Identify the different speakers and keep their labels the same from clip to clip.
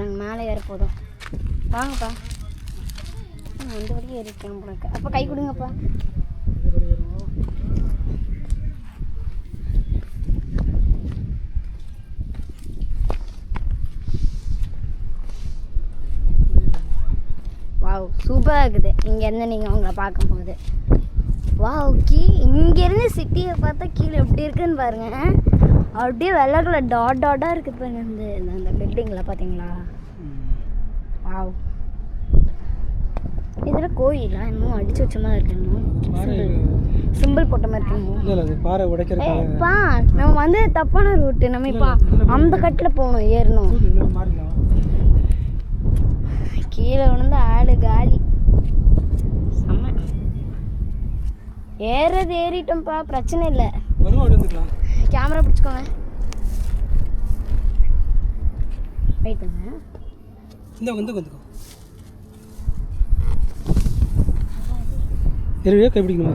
Speaker 1: பாருங்க, மேலே ஏற போதும். வாங்கப்பா. அந்த வரைக்கும் ஏறிக்கலாம் போனக்கு. அப்போ கை கொடுங்கப்பா. வாவ், சூப்பராக இருக்குது இங்கேருந்து நீங்கள் அவங்கள பார்க்கும்போது. வாவ், இங்கேருந்து சிட்டியை பார்த்தா கீழே எப்படி இருக்குன்னு பாருங்கள். அப்படியே வெள்ளை கலர் டாட்டாக இருக்குது பாருங்க. அந்த பில்டிங்கில் பார்த்தீங்களா? வாவ், இதில் கோயிலா இன்னும் அடிச்சு வச்ச மாதிரி இருக்கணும். சிம்பிள் போட்ட மாதிரி இருக்கணும். பா, நம்ம வந்து தப்பான ரூட்டு. நம்ம இப்போ அந்த கட்டில் போகணும், ஏறணும். கீழே விழுந்து ஆடு காலி. செம்ம. ஏறது ஏறிட்டோம்ப்பா, பிரச்சனை இல்லை. கேமரா பிடிச்சிக்கோங்க. வெயிட் பண்ணுங்க.
Speaker 2: கை பிடிக்கணுமா?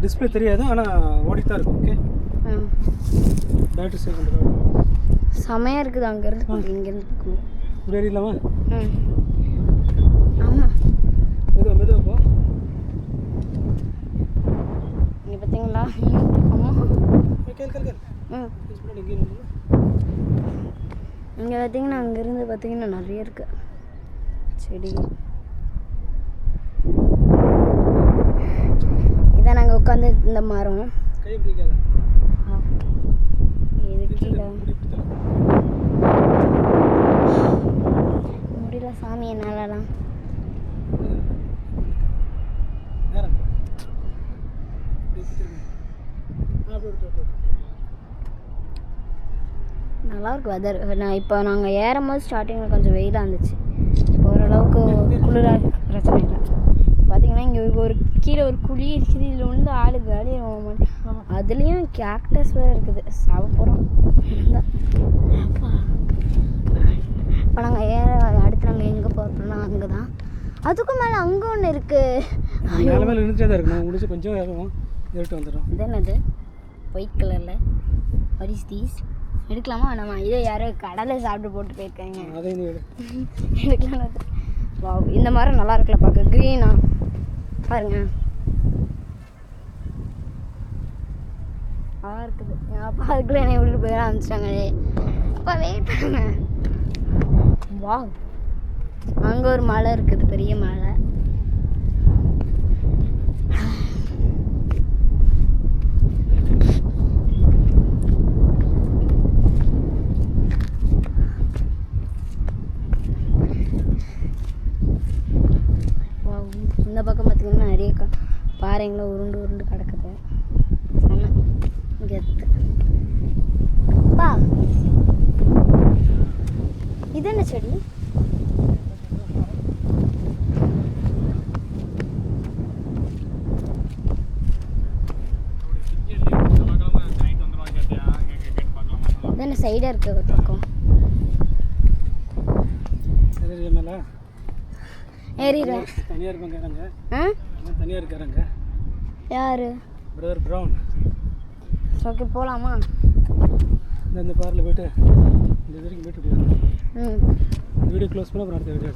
Speaker 2: டிஸ்பிளே தெரியாது, ஆனால் ஓடித்தான் இருக்கும். ஓகே, பேட்டரி சேவ் பண்ணுறோம்.
Speaker 1: செமையாக இருக்குது. அங்கேருந்து இங்கேருந்து இருக்கும்.
Speaker 2: இப்படி ஏறிடலாமா?
Speaker 1: ஆமாம்,
Speaker 2: மெதுவாக போ.
Speaker 1: இங்கே பார்த்தீங்களா? ஆமாம். இங்கே பார்த்தீங்கன்னா அங்கேருந்து பார்த்தீங்கன்னா நிறைய இருக்குது செடி. இதான் நாங்கள் உட்காந்து இந்த மரம். இது கீழே முடியல சாமி என்னாலலாம். நல்லாயிருக்கு வெதர். நான் இப்போ நாங்கள் ஏறும்போது ஸ்டார்டிங்கில் கொஞ்சம் வெயிலாக இருந்துச்சு. இப்போ ஓரளவுக்கு குளிராக பிரச்சனை இல்லை. பார்த்தீங்கன்னா இங்கே ஒரு கீழே ஒரு குழி இருக்குது. இதில் வந்து ஆளு காலி. அதுலேயும் கேக்டஸ் வேறு இருக்குது. சாப்பிட்றோம். இப்போ நாங்கள் அடுத்து நாங்கள் எங்கே போகிறோம்னா அங்கே தான். அதுக்கும் மேலே அங்கே ஒன்று இருக்குது.
Speaker 2: கொஞ்சம் வந்துடும்.
Speaker 1: இது என்னது ஒயிட் கலரில்? What is these? எடுக்கலாமா? நம்ம இதை யாரோ கடலை சாப்பிட்டு போட்டு போயிருக்காங்க. எடுக்கலாம். வா, இந்த மரம் நல்லா இருக்குல்ல பார்க்க. க்ரீனா பாருங்க, நல்லா இருக்குது. அப்பா அதுக்குள்ளே என்னை விட்டுட்டு போயிட ஆரம்பிச்சிட்டாங்களே. அப்பா வெயிட் பண்ணுங்க. வா, அங்கே ஒரு மலை இருக்குது, பெரிய மலை. இந்த பக்கம் பார்த்தீங்கன்னா நிறைய பாறைங்களை உருண்டு உருண்டு கிடக்குது. செம்ம கெத்து. பா, இது என்ன செடி? இது என்ன சைடாக இருக்குது ஒரு பக்கம்? ஏறிடுவேன்.
Speaker 2: தனியாக இருக்காங்க.
Speaker 1: யாரு?
Speaker 2: Brother brown.
Speaker 1: ஓகே, போகலாமா?
Speaker 2: இந்த பார்ல போய்ட்டு இந்த வரைக்கும் போய்ட்டு வீடியோ க்ளோஸ் பண்ண அப்புறம் அடுத்த வீடியோ.